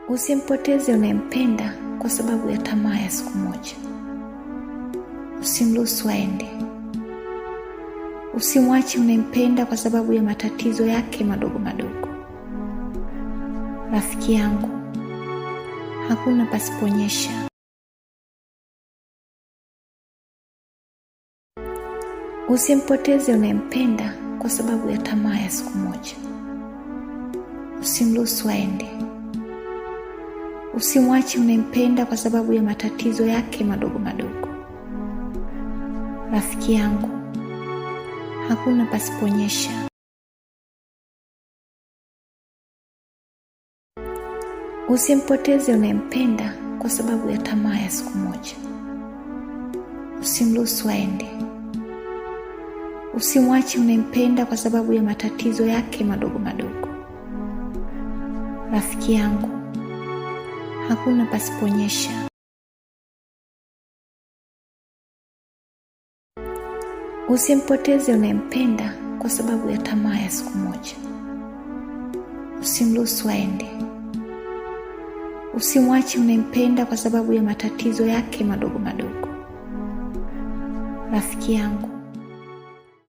Usimpoteze unayempenda kwa sababu ya tamaa ya siku moja. Usimruhusu aende. Usimwache unayempenda kwa sababu ya matatizo yake madogo madogo. Rafiki yangu, hakuna pasiponyesha. Usimpoteze unayempenda kwa sababu ya tamaa ya siku moja. Usimruhusu aende. Usimwache unayempenda kwa sababu ya matatizo yake madogo madogo. Rafiki yangu, hakuna pasiponyesha. Usimpoteze unayempenda kwa sababu ya tamaa ya siku moja. Usimruhusu aende. Usimwache unayempenda kwa sababu ya matatizo yake madogo madogo. Rafiki yangu, hakuna pasiponyesha. Usimpoteze unayempenda kwa sababu ya tamaa ya siku moja. Usimruhusu aende. Usimwache unayempenda kwa sababu ya matatizo yake madogo madogo. Rafiki yangu,